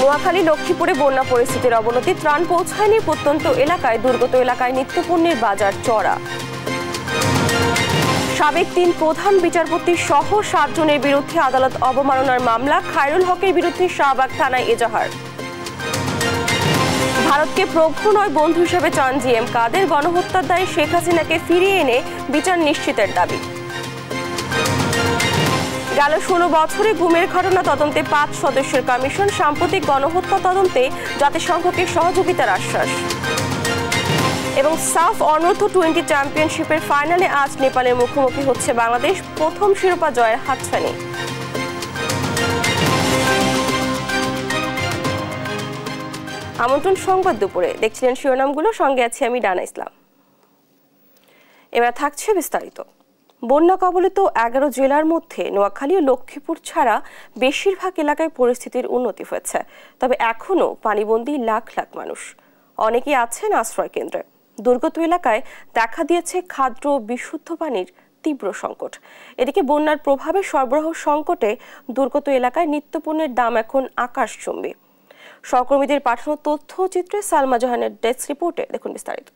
নোয়াখালী লক্ষ্মীপুরে বন্যা পরিস্থিতির অবনতি, ত্রাণ পৌঁছায়নি প্রত্যন্ত এলাকায়, দুর্গত এলাকায় নিত্যপণ্যের বাজার চড়া। সাবেক ৩ প্রধান বিচারপতি সহ ৭ জনের বিরুদ্ধে আদালত অবমাননার মামলা, খায়রুল হকের বিরুদ্ধে শাহবাগ থানায় এজাহার। ভারতকে প্রভু নয় বন্ধু হিসেবে চান জিএম কাদের, গণহত্যার দায়ে শেখ হাসিনাকে ফিরিয়ে এনে বিচার নিশ্চিতের দাবি। গেল ১৬ বছরে গুমের ঘটনা তদন্তে ৫ সদস্যের কমিশন, সাম্প্রতিক গণহত্যা তদন্তে জাতিসংঘকে সহযোগিতার আশ্বাস। এবং সাফ অনূর্ধ্ব-20 চ্যাম্পিয়নশিপের ফাইনালে আজ নেপালের মুখোমুখি হচ্ছে বাংলাদেশ, প্রথম শিরোপা জয়ের হাতছানি। আমন্ত্রণ সংবাদ দুপুরে, দেখছিলেন শিরোনামগুলো, সঙ্গে আছি আমি ডানা ইসলাম। এবার থাকছে বিস্তারিত। বন্যা কবলিত 11 জেলার মধ্যে নোয়াখালী ও লক্ষ্মীপুর ছাড়া বেশিরভাগ এলাকায় পরিস্থিতির উন্নতি হয়েছে, তবে এখনও পানিবন্দী লাখ লাখ মানুষ। অনেকেই আছেন আশ্রয় কেন্দ্রে। দুর্গত এলাকায় দেখা দিয়েছে খাদ্য বিশুদ্ধ পানির তীব্র সংকট। এদিকে বন্যার প্রভাবে সরবরাহ সংকটে দুর্গত এলাকায় নিত্যপণ্যের দাম এখন আকাশচুম্বী। সহকর্মীদের পাঠানো তথ্যচিত্রে সালমা জাহানের ডেস্ক রিপোর্টে দেখুন বিস্তারিত।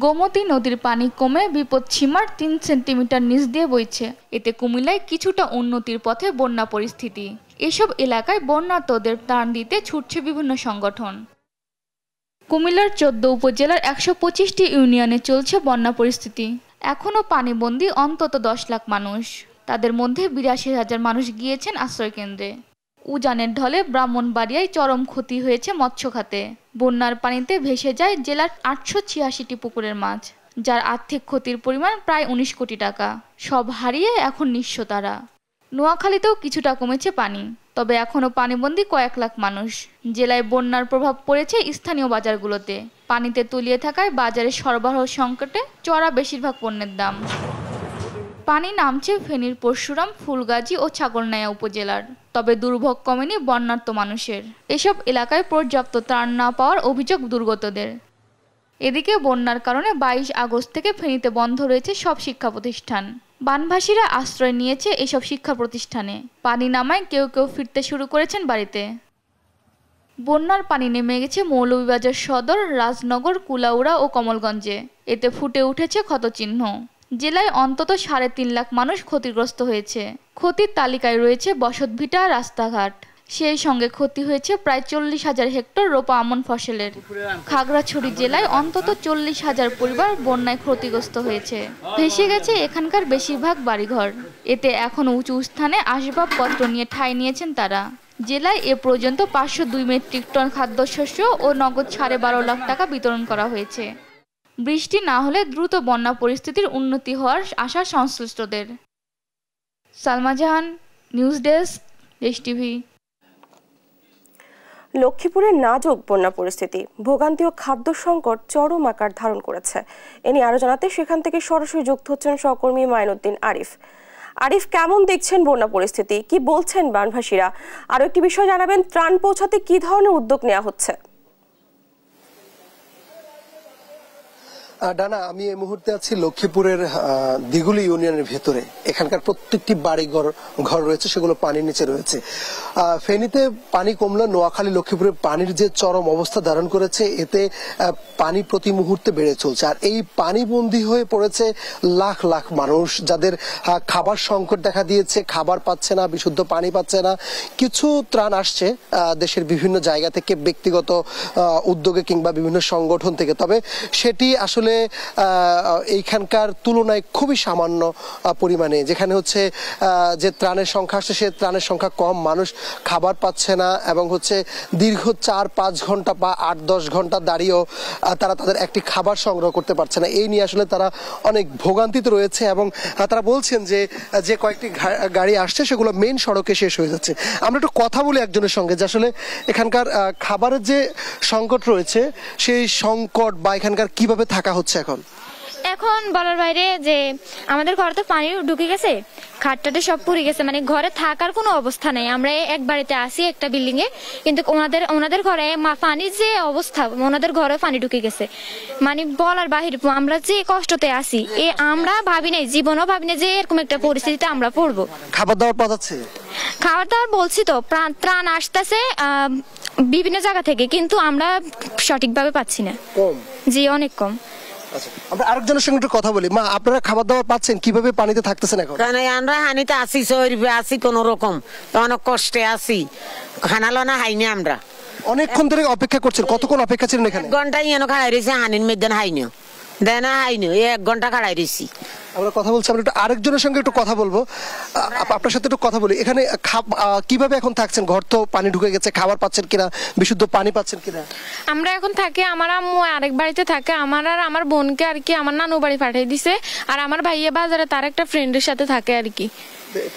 গোমতী নদীর পানি কমে বিপদসীমার ৩ সেন্টিমিটার নিচ দিয়ে বইছে। এতে কুমিল্লায় কিছুটা উন্নতির পথে বন্যা পরিস্থিতি। এসব এলাকায় বন্যার্তদের ত্রাণ দিতে ছুটছে বিভিন্ন সংগঠন। কুমিল্লার ১৪ উপজেলার ১২৫টি ইউনিয়নে চলছে বন্যা পরিস্থিতি। এখনও পানিবন্দী অন্তত ১০ লাখ মানুষ। তাদের মধ্যে ৮২,০০০ মানুষ গিয়েছেন আশ্রয়কেন্দ্রে। উজানের ঢলে ব্রাহ্মণবাড়িয়ায় চরম ক্ষতি হয়েছে মৎস্য খাতে। বন্যার পানিতে ভেসে যায় জেলার ৮৮৬টি পুকুরের মাছ, যার আর্থিক ক্ষতির পরিমাণ প্রায় ১৯ কোটি টাকা। সব হারিয়ে এখন নিঃস্ব তারা। নোয়াখালীতেও কিছুটা কমেছে পানি, তবে এখনও পানিবন্দী কয়েক লাখ মানুষ। জেলায় বন্যার প্রভাব পড়েছে স্থানীয় বাজারগুলোতে। পানিতে তলিয়ে থাকায় বাজারে সরবরাহ সংকটে চড়া বেশিরভাগ পণ্যের দাম। পানি নামছে ফেনীর পরশুরাম, ফুলগাজী ও ছাগলনাইয়া উপজেলার, তবে দুর্ভোগ কমেনি বন্যার্ত মানুষের। এসব এলাকায় পর্যাপ্ত ত্রাণ না পাওয়ার অভিযোগ দুর্গতদের। এদিকে বন্যার কারণে ২২ আগস্ট থেকে ফেনীতে বন্ধ রয়েছে সব শিক্ষা প্রতিষ্ঠান। বানভাসীরা আশ্রয় নিয়েছে এসব শিক্ষা প্রতিষ্ঠানে। পানি নামায় কেউ কেউ ফিরতে শুরু করেছেন বাড়িতে। বন্যার পানি নেমে গেছে মৌলভীবাজার সদর, রাজনগর, কুলাউড়া ও কমলগঞ্জে। এতে ফুটে উঠেছে ক্ষতচিহ্ন। জেলায় অন্তত ৩.৫ লাখ মানুষ ক্ষতিগ্রস্ত হয়েছে। ক্ষতির তালিকায় রয়েছে বসতভিটা, রাস্তাঘাট। সেই সঙ্গে ক্ষতি হয়েছে প্রায় ৪০,০০০ হেক্টর রোপা আমন ফসলের। খাগড়াছড়ি জেলায় অন্তত ৪০,০০০ পরিবার বন্যায় ক্ষতিগ্রস্ত হয়েছে। ভেসে গেছে এখানকার বেশিরভাগ বাড়িঘর। এতে এখন উঁচু স্থানে আসবাবপত্র নিয়ে ঠাঁই নিয়েছেন তারা। জেলায় এ পর্যন্ত ৫০২ মেট্রিক টন খাদ্যশস্য ও নগদ ১২.৫ লাখ টাকা বিতরণ করা হয়েছে। বৃষ্টি না হলে দ্রুত বন্যা পরিস্থিতির উন্নতি হওয়ার আশা সংশ্লিষ্টদের। সালমা জাহান, নিউজ ডেস্ক, দেশ টিভি। লক্ষ্মীপুরের নাজুক বন্যা পরিস্থিতি, ভোগান্তি ও খাদ্য সংকট চরম আকার ধারণ করেছে। এ নিয়ে আরো জানাতে সেখান থেকে সরাসরি যুক্ত হচ্ছেন সহকর্মী মাইনুদ্দিন আরিফ। আরিফ, কেমন দেখছেন বন্যা পরিস্থিতি, কি বলছেন বানভাসীরা? আরো একটি বিষয় জানাবেন, ত্রাণ পৌঁছাতে কি ধরনের উদ্যোগ নেওয়া হচ্ছে? ডানা, আমি এই মুহূর্তে আছি লক্ষ্মীপুরের দিগুলি ইউনিয়নের ভেতরে। এখানকার প্রত্যেকটি বাড়ি ঘর রয়েছে, সেগুলো পানির নিচে রয়েছে। ফেনীতে পানি কমলে নোয়াখালী, লক্ষ্মীপুরে পানির যে চরম অবস্থা ধারণ করেছে, এতে পানি প্রতি মুহূর্তে বেড়ে চলছে। আর এই পানিবন্দী হয়ে পড়েছে লাখ লাখ মানুষ, যাদের খাবার সংকট দেখা দিয়েছে, খাবার পাচ্ছে না, বিশুদ্ধ পানি পাচ্ছে না। কিছু ত্রাণ আসছে দেশের বিভিন্ন জায়গা থেকে, ব্যক্তিগত উদ্যোগে কিংবা বিভিন্ন সংগঠন থেকে, তবে সেটি আসলে এইখানকার তুলনায় খুবই সামান্য পরিমাণে। যেখানে হচ্ছে যে ত্রাণের সংখ্যা আসছে, সে ত্রাণের সংখ্যা কম, মানুষ খাবার পাচ্ছে না এবং হচ্ছে দীর্ঘ ৪-৫ ঘন্টা বা ৮-১০ ঘন্টা দাঁড়িয়েও তারা তাদের একটি খাবার সংগ্রহ করতে পারছে না। এই নিয়ে আসলে তারা অনেক ভোগান্তিতে রয়েছে এবং তারা বলছেন যে কয়েকটি গাড়ি আসছে সেগুলো মেইন সড়কে শেষ হয়ে যাচ্ছে। আমরা একটু কথা বলি একজনের সঙ্গে, যে আসলে এখানকার খাবারের যে সংকট রয়েছে, সেই সংকট বা এখানকার কিভাবে থাকা হচ্ছে এখন বলার বাইরে। যে আমাদের ঘরে তো পানি ঢুকে গেছে, খাটটাতে সব পুড়ে গেছে, মানে ঘরে থাকার কোনো অবস্থা নেই। আমরা এক বাড়িতে আসি, একটা বিল্ডিং এ, কিন্তু ওনাদের ঘরে পানির যে অবস্থা, ওনাদের ঘরে পানি ঢুকে গেছে, মানে বলার বাহির। আমরা যে কষ্টতে আসি, আমরা ভাবি নাই, জীবনও ভাবি নাই যে এরকম একটা পরিস্থিতিতে আমরা পড়বো। খাবার দাবার পাওয়া যাচ্ছে? খাবার দাবার বলছি তো, ত্রাণ আসতেছে বিভিন্ন জায়গা থেকে, কিন্তু আমরা সঠিকভাবে পাচ্ছি না। কম? জি, অনেক কম। আচ্ছা, আমরা আরেকজনের সঙ্গে একটু কথা বলি। মা, আপনারা খাবার দাবার পাচ্ছেন? কিভাবে পানিতে থাকতেছেন এখন? কারণ আমরা হানিতে আসি, শরীরে আসি কোন রকম, অনেক কষ্টে আসি, খানালো না হাইনি। আমরা অনেকক্ষণ ধরে অপেক্ষা করছেন। কতক্ষণ অপেক্ষা ছিলেন এখানে? ঘন্টায় এনে খাড়াই রয়েছে, হানির মেয়েদের হাইনিও দেয় না, হাইনি 1 ঘন্টা খাড়াই রয়েছি। আমরা কথা বলছি, আমরা একটু আরেকজনের সঙ্গে একটু কথা বলবো। আপনার সাথে একটু কথা বলি। এখানে কিভাবে এখন থাকছেন? ঘর তো পানি ঢুকে গেছে, খাবার পাচ্ছেন কিনা, বিশুদ্ধ পানি পাচ্ছেন কিনা? আমরা এখন থাকি, আমার আম্মু আরেক বাড়িতে থাকে, আমার আর আমার বোনকে আর কি আমার নানু বাড়ি পাঠিয়ে দিছে, আর আমার ভাইয়া বাজারে তার একটা ফ্রেন্ডের সাথে থাকে আর কি।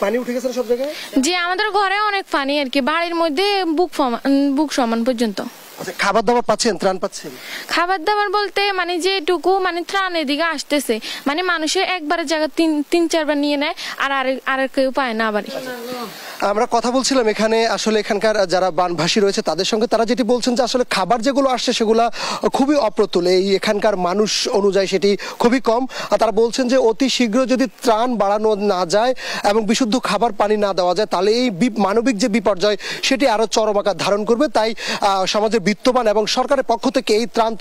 পানি উঠে গেছে সব জায়গায়? জি, আমাদের ঘরে অনেক পানি আর কি, বাড়ির মধ্যে বুক সমান পর্যন্ত। আচ্ছা, খাবার দাবার পাচ্ছেন, ত্রাণ পাচ্ছেন? খাবার দাবার বলতে মানে যেটুকু মানে ত্রাণের দিকে আসতেছে, মানে মানুষের একবারের জায়গা 3-4 বার নিয়ে নেয়, আর কেউ পায় না আবার। আমরা কথা বলছিলাম এখানে, আসলে এখানকার যারা বানভাসী রয়েছে তাদের সঙ্গে। তারা যেটি বলছেন যে আসলে খাবার যেগুলো আসছে সেগুলো খুবই অপ্রতুল, এই এখানকার মানুষ অনুযায়ী সেটি খুবই কম। আর তারা বলছেন যে অতি শীঘ্র যদি ত্রাণ বাড়ানো না যায় এবং বিশুদ্ধ খাবার পানি না দেওয়া যায়, তাহলে এই মানবিক যে বিপর্যয় সেটি আরো চরম আকার ধারণ করবে। তাই সমাজের বিত্তবান এবং সরকারের পক্ষ থেকে এই ত্রাণ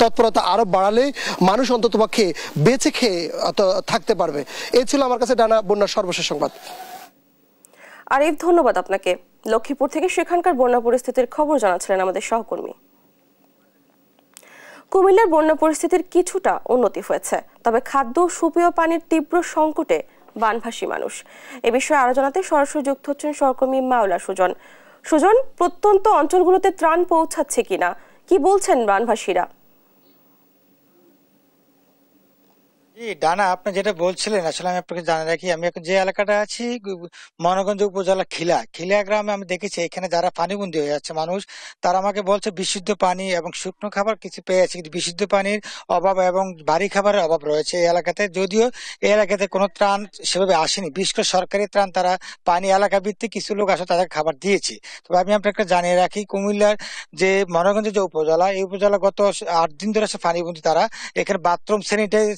তৎপরতা আরো বাড়ালে মানুষ অন্ততপক্ষে বেঁচে খেয়ে থাকতে পারবে। এই ছিল আমার কাছে ডানা বন্যার সর্বশেষ সংবাদ। আরিফ, ধন্যবাদ আপনাকে। লক্ষ্মীপুর থেকে সেখানকার বন্যা পরিস্থিতির খবর জানাচ্ছিলেন আমাদের সহকর্মী। কুমিল্লার বন্যা পরিস্থিতির কিছুটা উন্নতি হয়েছে, তবে খাদ্য সুপেয় পানির তীব্র সংকটে বানভাসী মানুষ। এ বিষয়ে আরো জানাতে সরাসরি যুক্ত হচ্ছেন সহকর্মী মাওলা সুজন। সুজন, প্রত্যন্ত অঞ্চলগুলোতে ত্রাণ পৌঁছাচ্ছে কিনা, কি বলছেন বানভাসীরা? ডানা, আপনি যেটা বলছিলেন আসলে আমি আপনাকে জানিয়ে রাখি, আমি এখন যে এলাকাটা আছি মনোগঞ্জ উপজেলা খিলা গ্রামে আমি দেখেছি এখানে যারা পানিবন্দী হয়ে যাচ্ছে মানুষ, তারা আমাকে বলছে বিশুদ্ধ পানি এবং শুকনো খাবার কিছু পেয়েছে, কিন্তু বিশুদ্ধ পানির অভাব এবং ভারী খাবারের অভাব রয়েছে এই এলাকাতে। যদিও এই এলাকাতে কোনো ত্রাণ সেভাবে আসেনি, বিশেষ করে সরকারি ত্রাণ তারা পানি এলাকা ভিত্তিক কিছু লোক আসলে তাদের খাবার দিয়েছে। তবে আমি আপনাকে জানিয়ে রাখি, কুমিল্লার যে মনোগঞ্জ যে উপজেলা, এই উপজেলা গত 8 দিন ধরে আছে পানিবন্দী। তারা এখানে বাথরুম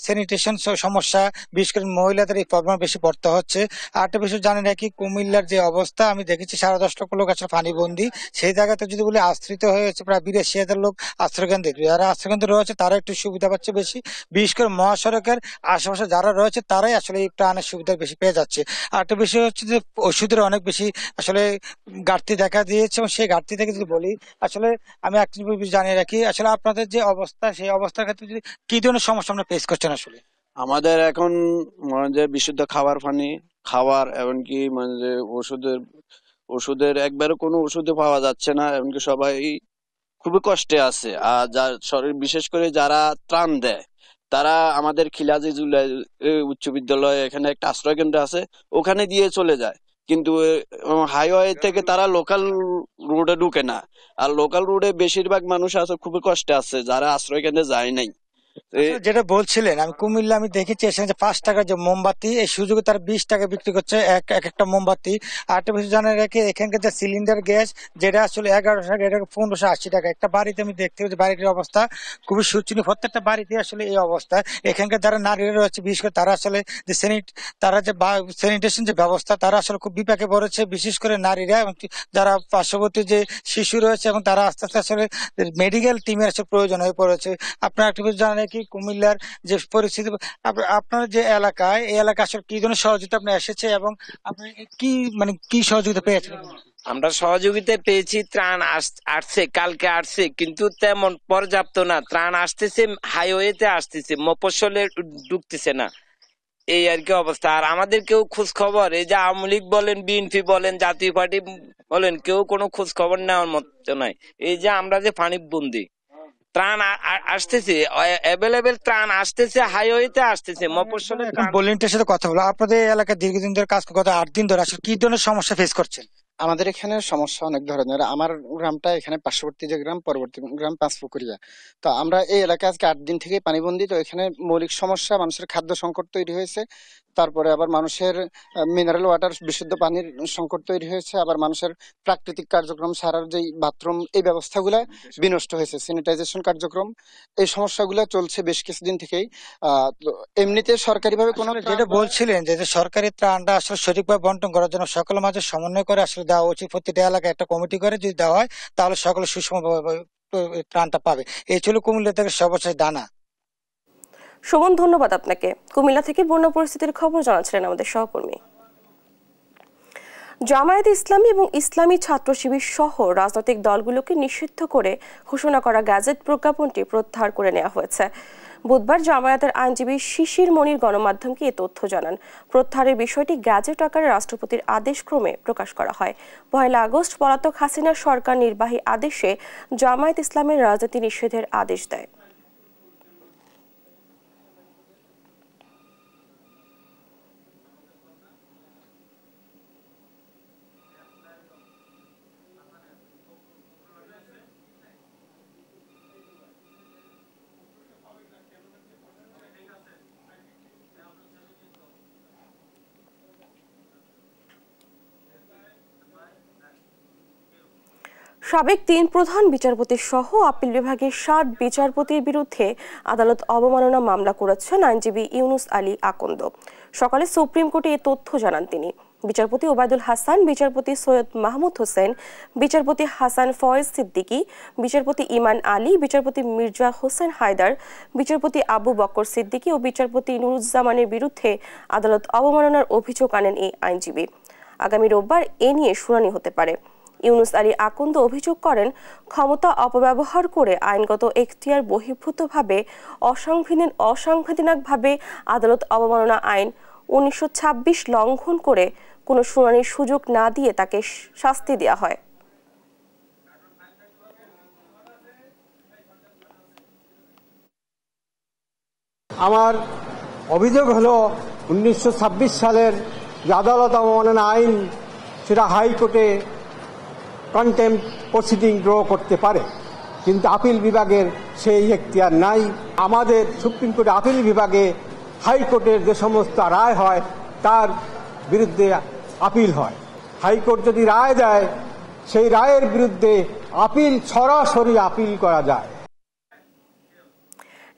স্যানিটেশন সমস্যা, বিশেষ করে মহিলাদের এই প্রবলেম বেশি পড়তে হচ্ছে। আরেকটা বিষয় জানেন নাকি, কুমিল্লার যে অবস্থা আমি দেখেছি 10.5 লক্ষ লোক আসলে পানিবন্দী। সেই জায়গাতে যদি বলে আশ্রিত হয়েছে প্রায় 82,000 লোক আশ্রয়কেন্দ্রে। যারা আশ্রয়কেন্দ্রে রয়েছে তারা একটু সুবিধা পাচ্ছে বেশি, বিশেষ করে মহাসড়কের আশেপাশে যারা রয়েছে তারাই আসলে এই প্রাণের সুবিধা বেশি পেয়ে যাচ্ছে। আরেকটা বিষয় হচ্ছে যে ওষুধের অনেক বেশি আসলে ঘাটতি দেখা দিয়েছে, এবং সেই ঘাটতি থেকে যদি বলি আসলে আমি একটা বিষয় জানিয়ে রাখি, আসলে আপনাদের যে অবস্থা সেই অবস্থার ক্ষেত্রে যদি কি ধরনের সমস্যা আমরা ফেস করছেন? আসলে আমাদের এখন মানে যে বিশুদ্ধ খাবার পানি, খাবার, এমনকি মানে যে ওষুধের একবারে কোনো ওষুধে পাওয়া যাচ্ছে না, এমনকি সবাই খুবই কষ্টে আছে। আর বিশেষ করে যারা ত্রাণ দেয় তারা আমাদের খিলাজি উচ্চ বিদ্যালয়ে এখানে একটা আশ্রয় কেন্দ্র আছে, ওখানে দিয়ে চলে যায়, কিন্তু হাইওয়ে থেকে তারা লোকাল রোডে ঢুকে না। আর লোকাল রোডে বেশিরভাগ মানুষ আছে খুবই কষ্টে আছে যারা আশ্রয় কেন্দ্রে যায় নাই। যেটা বলছিলেন, আমি কুমিল্লা আমি দেখেছি এখানে যে 5 টাকার যে মোমবাতি, এই সুযোগে তারা 20 টাকা বিক্রি করছে এক একটা মোমবাতি। আরেকটা বিষয় জানা রেখে, এখানকার যে সিলিন্ডার গ্যাস যেটা আসলে 1100 টাকা, এটা 1580 টাকা। একটা বাড়িতে আমি দেখতে পাচ্ছি বাড়িটির অবস্থা খুবই শোচনীয়, প্রত্যেকটা বাড়িতে আসলে এই অবস্থা। এখানকার যারা নারীরা রয়েছে বিশেষ করে তারা আসলে যে স্যানিটেশন যে ব্যবস্থা, তারা আসলে খুব বিপাকে পড়েছে, বিশেষ করে নারীরা এবং যারা পার্শ্ববর্তী যে শিশু রয়েছে, এবং তারা আস্তে আস্তে আসলে মেডিকেল টিমের আসলে প্রয়োজন হয়ে পড়েছে। আপনার একটা বিষয় জানা কি কুমিল্লার যে পরিস্থিতি, আপনার যে এলাকায়, এই এলাকা আসলে কি ধরনের সহযোগিতা আপনি এসেছে এবং আপনি কি সহযোগিতা পেয়েছেন? আমরা সহযোগিতা পেয়েছি, ত্রাণ আসছে, কালকে আসছে, কিন্তু তেমন পর্যাপ্ত না। ত্রাণ আসতেছে, হাইওয়েতে আসতেছে, মফস্বলে ঢুকতেছে না, এই আর কি অবস্থা। আর আমাদের কেউ খোঁজ খবর, এই যে আওয়ামী লীগ বলেন, বিএনপি বলেন, জাতীয় পার্টি বলেন, কেউ কোনো খোঁজ খবর নেওয়ার মতো নাই। এই যে আমরা যে পানিবন্দী, ত্রাণ আসতেছে, অ্যাভেলেবেল ত্রাণ আসতেছে, হাইওয়েতে আসতেছে, মফস্বলে। ভলেন্টিয়ারের সাথে কথা বলো, আপনাদের এলাকায় দীর্ঘদিন ধরে কাজ করতে 8 দিন ধরে আসলে কি ধরনের সমস্যা ফেস করছেন? আমাদের এখানে সমস্যা অনেক ধরনের। আমার গ্রামটা এখানে পার্শ্ববর্তী যে গ্রাম, পরবর্তী গ্রাম পাঁচপুকুরিয়া। তো আমরা এই এলাকায় আজকে 8 দিন থেকে পানিবন্দী। তো এখানে মৌলিক সমস্যা, মানুষের খাদ্য সংকট তৈরি হয়েছে, তারপরে আবার মানুষের মিনারেল ওয়াটার, বিশুদ্ধ পানির সংকট তৈরি হয়েছে, আবার মানুষের প্রাকৃতিক কার্যক্রম সারার যেই বাথরুম, এই ব্যবস্থাগুলা বিনষ্ট হয়েছে, স্যানিটাইজেশন কার্যক্রম, এই সমস্যাগুলো চলছে বেশ কিছুদিন থেকেই। তো এমনিতে সরকারিভাবে কোনো যেটা বলছিলেন যে সরকারি ত্রাণটা আসলে সঠিকভাবে বন্টন করার জন্য সকলের মাঝে সমন্বয় করে আসলে দেওয়া উচিত। প্রতিটা এলাকায় একটা কমিটি করে যদি দেওয়া হয় তাহলে সকলে সুষমভাবে ত্রাণটা পাবে। এই ছিল কুমিল্লা থেকে সর্বশেষ ডানা। সুমন, ধন্যবাদ আপনাকে। কুমিল্লা থেকে বন্যা পরিস্থিতির খবর জানাচ্ছিলেন আমাদের সহকর্মী। জামায়াতে ইসলামী এবং ইসলামী ছাত্র শিবির সহ রাজনৈতিক দলগুলোকে নিষিদ্ধ করে ঘোষণা করা গ্যাজেট প্রজ্ঞাপনটি প্রত্যাহার করে নেওয়া হয়েছে। বুধবার জামায়াতের আইনজীবী শিশির মনির গণমাধ্যমকে এ তথ্য জানান। প্রত্যাহারের বিষয়টি গ্যাজেট আকারে রাষ্ট্রপতির আদেশক্রমে প্রকাশ করা হয়। 1 আগস্ট পলাতক হাসিনার সরকার নির্বাহী আদেশে জামায়াত ইসলামের রাজনীতি নিষেধের আদেশ দেয়। সাবেক 3 প্রধান বিচারপতি সহ আপিল বিভাগের 7 বিচারপতির বিরুদ্ধে আদালত অবমাননা মামলা করেছেন আইনজীবী ইউনুস আলী আকন্দ। সকালে সুপ্রিম কোর্টে এ তথ্য জানান তিনি। বিচারপতি ওবায়দুল হাসান, বিচারপতি সৈয়দ মাহমুদ হোসেন, বিচারপতি হাসান ফয়েজ সিদ্দিকী, বিচারপতি ইমান আলী, বিচারপতি মির্জা হোসেন হায়দার, বিচারপতি আবু বকর সিদ্দিকী ও বিচারপতি নুরুজ্জামানের বিরুদ্ধে আদালত অবমাননার অভিযোগ আনেন এই আইনজীবী। আগামী রোববার এ নিয়ে শুনানি হতে পারে। ইউনুস আলী আকন্দ অভিযোগ করেন, ক্ষমতা অপব্যবহার করে আইনগত এখতিয়ার বহির্ভূতভাবে অসাংবিধানিকভাবে আদালত অবমাননা আইন 1926 লঙ্ঘন করে কোনো শুনানির সুযোগ না দিয়ে তাকে শাস্তি দেওয়া হয়। আমার অভিযোগ হলো 1926 সালের যে আদালত অবমাননা আইন, সেটা হাইকোর্টে কন্টেম্পট প্রসিডিং ড্র করতে পারে, কিন্তু আপিল বিভাগের সেই এখতিয়ার নাই। আমাদের সুপ্রিম কোর্টে আপিল বিভাগে হাইকোর্টের যে সমস্ত রায় হয় তার বিরুদ্ধে আপিল হয়। হাইকোর্ট যদি রায় দেয়, সেই রায়ের বিরুদ্ধে সরাসরি আপিল করা যায়।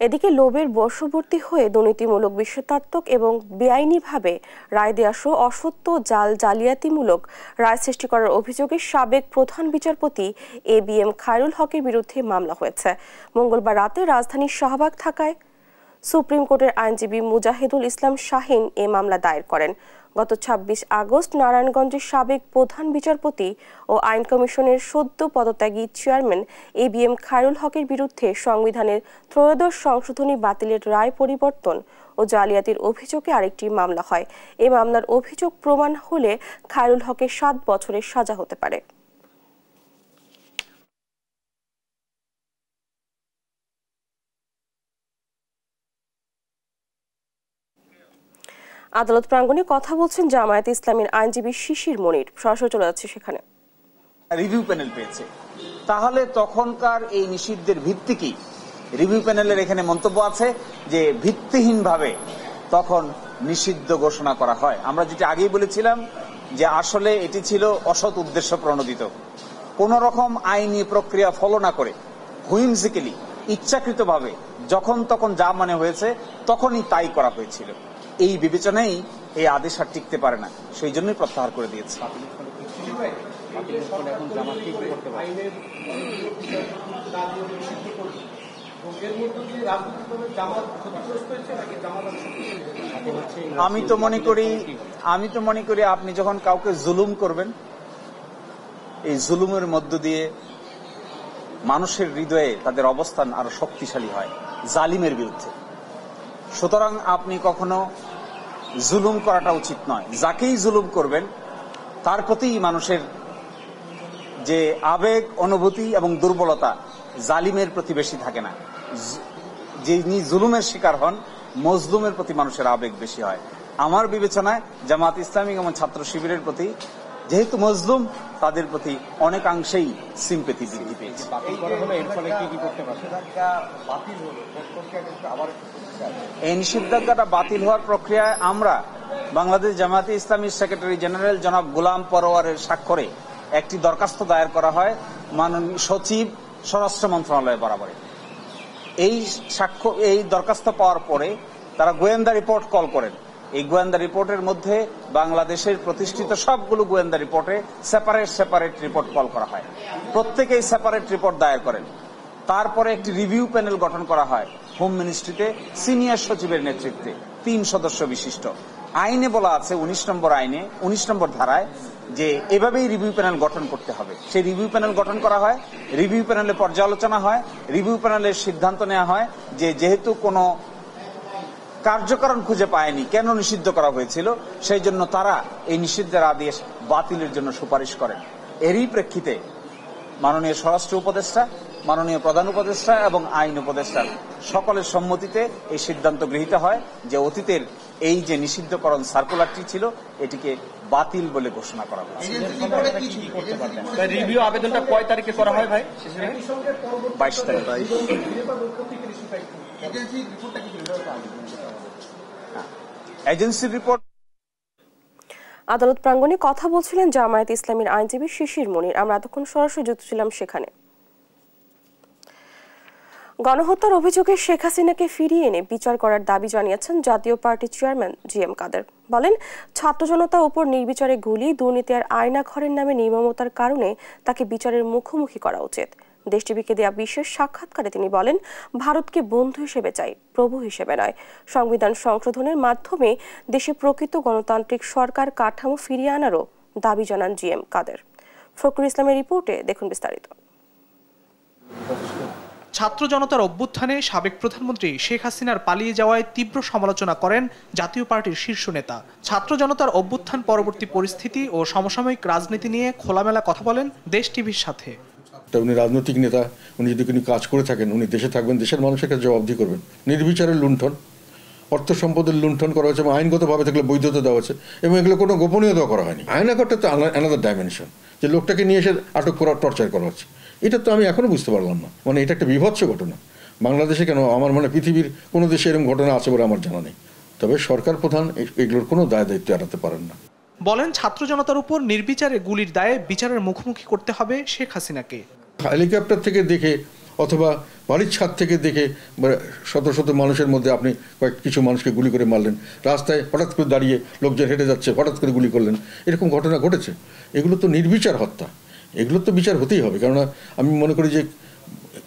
এদিকে লোভের বশবর্তী হয়ে দুর্নীতিমূলক বিষয়াত্মক এবং বেআইনিভাবে রায় দেওয়া সহ অসত্য জালিয়াতিমূলক রায় সৃষ্টি করার অভিযোগে সাবেক প্রধান বিচারপতি ABM খায়রুল হকের বিরুদ্ধে মামলা হয়েছে। মঙ্গলবার রাতে রাজধানীর শাহবাগ থাকায় সুপ্রিম কোর্টের আইনজীবী মুজাহিদুল ইসলাম শাহিন এ মামলা দায়ের করেন। গত 26 আগস্ট নারায়ণগঞ্জের সাবেক প্রধান বিচারপতি ও আইন কমিশনের সদ্য পদত্যাগী চেয়ারম্যান ABM খায়রুল হকের বিরুদ্ধে সংবিধানের 13শ সংশোধনী বাতিলের রায় পরিবর্তন ও জালিয়াতির অভিযোগে আরেকটি মামলা হয়। এই মামলার অভিযোগ প্রমাণ হলে খায়রুল হকের 7 বছরের সাজা হতে পারে। আদালত প্রাঙ্গণে কথা বলছেন জামায়াতে ইসলামের আইনজীবী শিশির মনির। সরাসরি চলে যাচ্ছে সেখানে। রিভিউ প্যানেল পেয়েছে, তাহলে তখনকার এই নিষিদ্ধের ভিত্তি কি? রিভিউ প্যানেলের এখানে মন্তব্য আছে যে ভিত্তিহীনভাবে তখন নিষিদ্ধ ঘোষণা করা হয়। আমরা যেটা আগেই বলেছিলাম যে আসলে এটি ছিল অসৎ উদ্দেশ্য প্রণোদিত, কোন রকম আইনি প্রক্রিয়া ফলো না করে হুইমজিক্যালি ইচ্ছাকৃতভাবে যখন তখন যা মনে হয়েছে তখনই তাই করা হয়েছিল। এই বিবেচনায় এই আদেশ আর টিকতে পারে না, সেই জন্যই প্রত্যাহার করে দিয়েছে। আমি তো মনে করি আপনি যখন কাউকে জুলুম করবেন, এই জুলুমের মধ্য দিয়ে মানুষের হৃদয়ে তাদের অবস্থান আরো শক্তিশালী হয় জালিমের বিরুদ্ধে। সুতরাং আপনি কখনো জুলুম করাটা উচিত নয়। যাকেই জুলুম করবেন তার প্রতি মানুষের যে আবেগ, অনুভূতি এবং দুর্বলতা জালিমের প্রতি বেশি থাকে না। যিনি জুলুমের শিকার হন, মজলুমের প্রতি মানুষের আবেগ বেশি হয়। আমার বিবেচনায় জামাত ইসলামী এবং ছাত্র শিবিরের প্রতি যেহেতু মজলুম তাদের প্রতি অনেকাংশেই সিম্পেথি বৃদ্ধি পেয়েছে। এই নিষেধাজ্ঞাটা বাতিল হওয়ার প্রক্রিয়ায় আমরা বাংলাদেশ জামায়াতে ইসলামীর সেক্রেটারি জেনারেল জনাব গোলাম পরোয়ারের স্বাক্ষরে একটি দরখাস্ত দায়ের করা হয় মাননীয় সচিব স্বরাষ্ট্র মন্ত্রণালয় বরাবরে। এই দরখাস্ত পাওয়ার পরে তারা গোয়েন্দা রিপোর্ট কল করেন। এই গোয়েন্দা রিপোর্টের মধ্যে বাংলাদেশের প্রতিষ্ঠিত সবগুলো গোয়েন্দা রিপোর্টে সেপারেট রিপোর্ট কল করা হয়। প্রত্যেকেই সেপারেট রিপোর্ট দায়ের করেন। তারপরে একটি রিভিউ প্যানেল গঠন করা হয় হোম মিনিস্ট্রিতে সিনিয়র সচিবের নেতৃত্বে 3 সদস্য বিশিষ্ট। আইনে বলা আছে 19 নম্বর ধারায় যে এভাবেই রিভিউ প্যানেল গঠন করতে হবে। সেই রিভিউ প্যানেল গঠন করা হয়, রিভিউ প্যানেলে পর্যালোচনা হয়, রিভিউ প্যানেলের সিদ্ধান্ত নেওয়া হয় যে যেহেতু কোনো কার্যকারণ খুঁজে পায়নি কেন নিষিদ্ধ করা হয়েছিল, সেই জন্য তারা এই নিষিদ্ধের আদেশ বাতিলের জন্য সুপারিশ করেন। এরই প্রেক্ষিতে মাননীয় স্বরাষ্ট্র উপদেষ্টা, মাননীয় প্রধান উপদেষ্টা এবং আইন উপদেষ্টার সকলের সম্মতিতে এই সিদ্ধান্ত গৃহীত হয় যে অতীতের এই যে নিষিদ্ধকরণ সার্কুলারটি ছিল এটিকে বাতিল বলে ঘোষণা করা হয়েছে। রিভিউ আবেদনটা কয় তারিখে করা হয় ভাই? 22 তারিখ। এজেন্সির রিপোর্ট। আদালত প্রাঙ্গণে কথা বলছিলেন জামায়াত ইসলামীর আইনজীবী শিশির মনির। আমরা এতক্ষণ সরাসরি যুক্ত ছিলাম সেখানে। গণহত্যার অভিযোগে শেখ হাসিনাকে ফিরিয়ে এনে বিচার করার দাবি জানিয়েছেন জাতীয় পার্টির চেয়ারম্যান জিএম কাদের। বলেন, ছাত্র জনতার উপর নির্বিচারে গুলি, দুর্নীতি আর আয়না ঘরের নামে নির্মমতার কারণে তাকে বিচারের মুখোমুখি করা উচিত। দেশ টিভিকে দেয়া বিশেষ সাক্ষাৎকারে তিনি বলেন, ভারতকে বন্ধু হিসেবে চাই, প্রভু হিসেবে নয়। সংবিধান সংশোধনের মাধ্যমে দেশে প্রকৃত গণতান্ত্রিক সরকার কাঠামো ফিরিয়ে আনারও দাবি জানান জিএম কাদের। ফখরুল ইসলামের রিপোর্টে দেখুন বিস্তারিত। ছাত্র জনতার অভ্যুত্থানে সাবেক প্রধানমন্ত্রী শেখ হাসিনার পালিয়ে যাওয়ায় তীব্র সমালোচনা করেন জাতীয় পার্টির শীর্ষ নেতা। ছাত্র জনতার অভ্যুত্থান পরবর্তী পরিস্থিতি ও সমসাময়িক রাজনীতি নিয়ে খোলামেলা কথা বলেন দেশ টিভির সাথে। উনি রাজনৈতিক নেতা, উনি যদি কোনো কাজ করে থাকেন উনি দেশে থাকবেন, দেশের মানুষের কাছে জবাবদিহি করবেন। নির্বিচারের লুণ্ঠন, অর্থ সম্পদের লুণ্ঠন করা হয়েছে এবং আইনগতভাবে থাকলে বৈধতা দেওয়া হয়েছে এবং এগুলো কোনো গোপনীয়তা করা হয়নি। আয়নাঘরটা তো আলাদা ডাইমেনশন, যে লোকটাকে নিয়ে এসে আটক করা, টর্চার করা হচ্ছে, এটা তো আমি এখনো বুঝতে পারলাম না। মানে এটা একটা বিভৎস ঘটনা। বাংলাদেশে কেন, আমার মনে পৃথিবীর কোনো দেশে এরকম ঘটনা আছে বলে আমার জানা নেই। তবে সরকার প্রধান এগুলোর কোনো দায় দায়িত্ব এড়াতে পারেন না। বলেন, ছাত্র জনতার উপর নির্বিচারে গুলির দায়ে বিচারের মুখোমুখি করতে হবে শেখ হাসিনাকে। হেলিকপ্টার থেকে দেখে অথবা বাড়ির ছাদ থেকে দেখে শত শত মানুষের মধ্যে আপনি কিছু মানুষকে গুলি করে মারলেন, রাস্তায় হঠাৎ করে দাঁড়িয়ে লোকজন হেঁটে যাচ্ছে হঠাৎ করে গুলি করলেন, এরকম ঘটনা ঘটেছে। এগুলো তো নির্বিচার হত্যা, এগুলো তো বিচার হতেই হবে। কেননা আমি মনে করি যে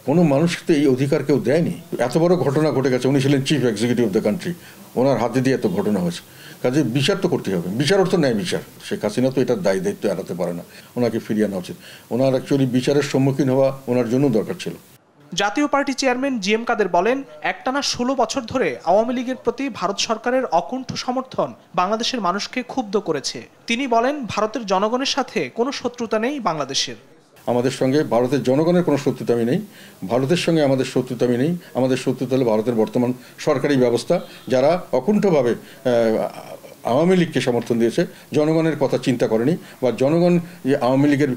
কোনো মানুষকে এই অধিকার কেউ দেয়নি। এত বড় ঘটনা ঘটে গেছে, উনি ছিলেন chief executive of the country, ওনার হাতে দিয়ে এত ঘটনা হয়েছে, কাজে বিচার তো করতে হবে। বিচার অর্থ ন্যায় বিচার। শেখ হাসিনা তো এটার দায় দায়িত্ব এড়াতে পারে না, ওনাকে ফিরিয়ে আনা উচিত। ওনার অ্যাকচুয়ালি বিচারের সম্মুখীন হওয়া ওনার জন্য দরকার ছিল। জাতীয় পার্টি চেয়ারম্যান জিএম কাদের বলেন, একটানা 16 বছর ধরে আওয়ামী লীগের প্রতি ভারত সরকারের অকুণ্ঠ সমর্থন বাংলাদেশের মানুষকে ক্ষুব্ধ করেছে। তিনি বলেন, ভারতের জনগণের সাথে কোনো শত্রুতা নেই বাংলাদেশের। আমাদের সঙ্গে ভারতের জনগণের কোনো শত্রুতামি নেই, ভারতের সঙ্গে আমাদের শত্রুতামি নেই। আমাদের শত্রুতা হলো ভারতের বর্তমান সরকারি ব্যবস্থা, যারা অকুণ্ঠভাবে আওয়ামী লীগকে সমর্থন দিয়েছে, জনগণের কথা চিন্তা করেনি, বা জনগণ যে আওয়ামী লীগের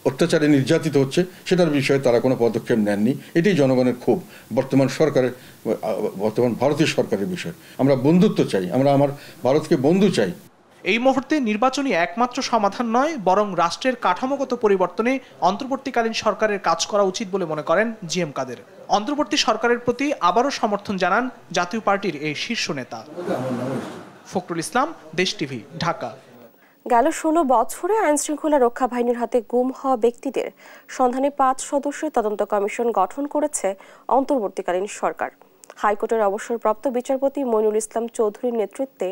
অত্যাচারে নির্যাতিত হচ্ছে সেটার বিষয়ে তারা কোনো পদক্ষেপ নেননি। এটাই জনগণের ক্ষোভ বর্তমান সরকারের, বর্তমান ভারতীয় সরকারের বিষয়। আমরা বন্ধুত্ব চাই, আমরা আমার ভারতকে বন্ধু চাই। এই মুহূর্তে নির্বাচনী একমাত্র সমাধান নয়, বরং রাষ্ট্রের কাঠামোগত পরিবর্তনে অন্তর্বর্তীকালীন সরকারের কাজ করা উচিত বলে মনে করেন জিএম কাদের। অন্তর্বর্তী সরকারের প্রতি আবারও সমর্থন জানান জাতীয় পার্টির এই শীর্ষ নেতা। ফখরুল ইসলাম, দেশ টিভি, ঢাকা। গেল 16 বছরে আইনশৃঙ্খলা রক্ষা বাহিনীর হাতে গুম হওয়া ব্যক্তিদের সন্ধানে 5 সদস্যের তদন্ত কমিশন গঠন করেছে অন্তর্বর্তীকালীন সরকার। হাইকোর্টের অবসরপ্রাপ্ত বিচারপতি মইনুল ইসলাম চৌধুরীর নেতৃত্বে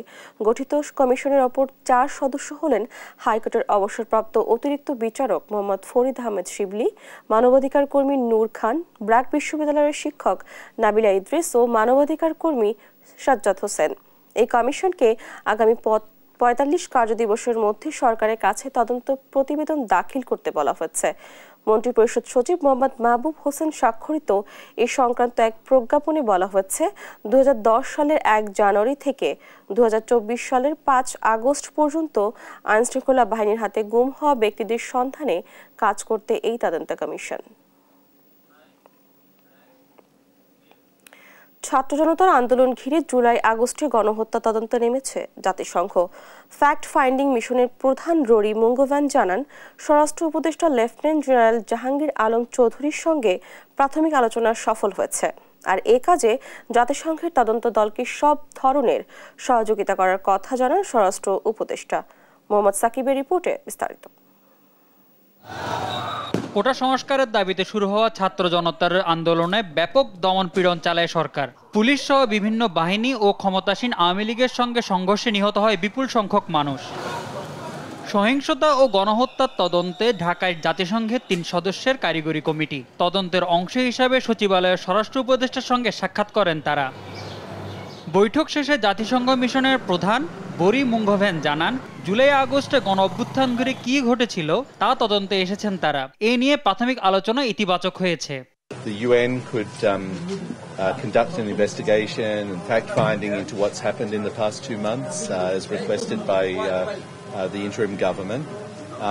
গঠিত কমিশনের অপর 4 সদস্য হলেন হাইকোর্টের অবসরপ্রাপ্ত অতিরিক্ত বিচারক মোহাম্মদ ফরিদ আহমেদ শিবলি, মানবাধিকার কর্মী নূর খান, ব্র্যাক বিশ্ববিদ্যালয়ের শিক্ষক নাবিলা ইদ্রিস ও মানবাধিকার কর্মী সাজ্জাদ হোসেন। এই কমিশনকে আগামী 45 কার্যদিবসের মধ্যে সরকারের কাছে তদন্ত প্রতিবেদন দাখিল করতে বলা হয়েছে। মন্ত্রিপরিষদ সচিব মোহাম্মদ মাহবুব হোসেন স্বাক্ষরিত এই সংক্রান্ত এক প্রজ্ঞাপনে বলা হয়েছে 2010 সালের 1 জানুয়ারি থেকে 2024 সালের 5 আগস্ট পর্যন্ত আইনশৃঙ্খলা বাহিনীর হাতে গুম হওয়া ব্যক্তিদের সন্ধানে কাজ করতে এই তদন্ত কমিশন। ছাত্র জনতার আন্দোলন ঘিরে জুলাই আগস্টে গণহত্যা তদন্তে নেমেছে জাতিসংঘ। ফ্যাক্ট ফাইন্ডিং মিশনের প্রধান ররি মুঙ্গোভান জানান, স্বরাষ্ট্র উপদেষ্টা লেফটেন্যান্ট জেনারেল জাহাঙ্গীর আলম চৌধুরীর সঙ্গে প্রাথমিক আলোচনা সফল হয়েছে। আর এ কাজে জাতিসংঘের তদন্ত দলকে সব ধরনের সহযোগিতা করার কথা জানান স্বরাষ্ট্র উপদেষ্টা। মোহাম্মদ সাকিবের রিপোর্টে বিস্তারিত। কোটা সংস্কারের দাবিতে শুরু হওয়া ছাত্র জনতার আন্দোলনে ব্যাপক দমন-পীড়ন চালায় সরকার। পুলিশ সহ বিভিন্ন বাহিনী ও ক্ষমতাসীন আওয়ামী লীগের সঙ্গে সংঘর্ষে নিহত হয় বিপুল সংখ্যক মানুষ। সহিংসতা ও গণহত্যার তদন্তে ঢাকায় জাতিসংঘের 3 সদস্যের কারিগরি কমিটি তদন্তের অংশ হিসাবে সচিবালয়ের স্বরাষ্ট্র উপদেষ্টার সঙ্গে সাক্ষাৎ করেন তারা। বৈঠক শেষে জাতিসংঘ মিশনের প্রধান বরি মুঙ্গোভেন জানান, জুলাই আগস্টে গণ অভ্যুত্থান ঘিরে কি ঘটেছিল তা তদন্তে এসেছেন তারা। এ নিয়ে প্রাথমিক আলোচনা ইতিবাচক হয়েছে। The UN could conduct an investigation and fact-finding into what's happened in the past 2 months, as requested by the interim government,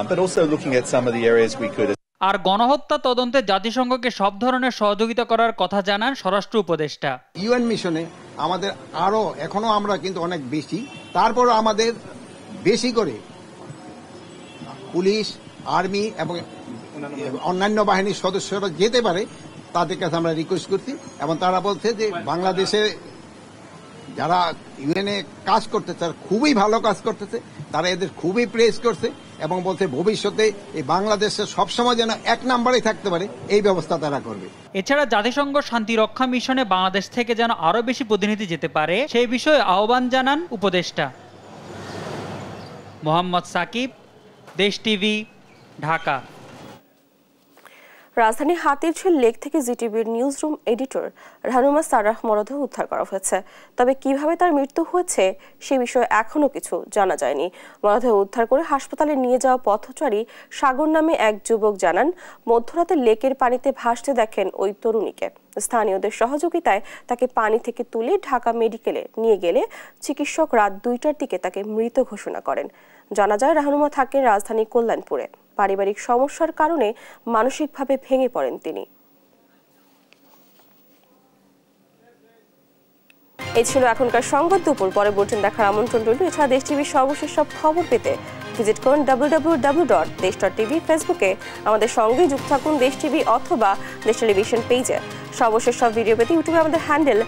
but also looking at some of the areas we could. আর গণহত্যা তদন্তে জাতিসংঘকে সব ধরনের সহযোগিতা করার কথা জানান স্বরাষ্ট্র উপদেষ্টা। ইউএন মিশনে আমাদের আরো এখনো আমরা কিন্তু অনেক বেশি, তারপর আমাদের বেশি করে পুলিশ, আর্মি এবং অন্যান্য বাহিনীর সদস্যরা যেতে পারে, তাদের কাছে আমরা রিকোয়েস্ট করছি। এবং তারা বলছে যে বাংলাদেশে যারা ইউএনএ কাজ করতেছে তারা খুবই ভালো কাজ করতেছে, তারা এদের খুবই প্রেস করছে এবং বলছে ভবিষ্যতে এই বাংলাদেশে সবসময় যেন 1 নম্বরে থাকতে পারে এই ব্যবস্থা তারা করবে। এছাড়া জাতিসংঘ শান্তিরক্ষা মিশনে বাংলাদেশ থেকে যেন আরো বেশি প্রতিনিধি যেতে পারে সেই বিষয়ে আহ্বান জানান উপদেষ্টা। মোহাম্মদ সাকিব, দেশ টিভি, ঢাকা। রাজধানী হাতিরঝিল লেক থেকে জিটিভির newsroom editor Rahnuma Sarah মরদেহ উদ্ধার করা হয়েছে। তবে কিভাবে তার মৃত্যু হয়েছে সে বিষয়ে এখনো কিছু জানা যায়নি। মরদেহ উদ্ধার করে হাসপাতালে নিয়ে যাওয়া পথচারী সাগর নামে এক যুবক জানান, মধ্যরাতে লেকের পানিতে ভাসতে দেখেন ওই তরুণীকে। স্থানীয়দের সহযোগিতায় তাকে পানি থেকে তুলে ঢাকা মেডিকেলে নিয়ে গেলে চিকিৎসক রাত 2টার দিকে তাকে মৃত ঘোষণা করেন। জানা যায়, রাহনুমা থাকেন রাজধানী কল্যাণপুরে। পারিবারিক সমস্যার কারণে মানসিকভাবে ভেঙে পড়েন তিনি। এই ছিল এখনকার সংবাদ দুপুর। পরে বুলেটিন দেখার আমন্ত্রণ রইল। এছাড়া দেশ টিভির সর্বশেষ সব খবর পেতে ভিজিট করুন www.desh.tv। ফেসবুকে আমাদের সঙ্গে যুক্ত থাকুন দেশ টিভি অথবা দেশ টেলিভিশন পেজে। সর্বশেষ সব ভিডিও পেতে ইউটিউবে আমাদের হ্যান্ডেল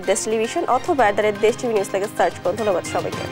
@দেশ টেলিভিশন অথবা @দেশ টিভি নিউজ থেকে সার্চ করুন। ধন্যবাদ সবাইকে।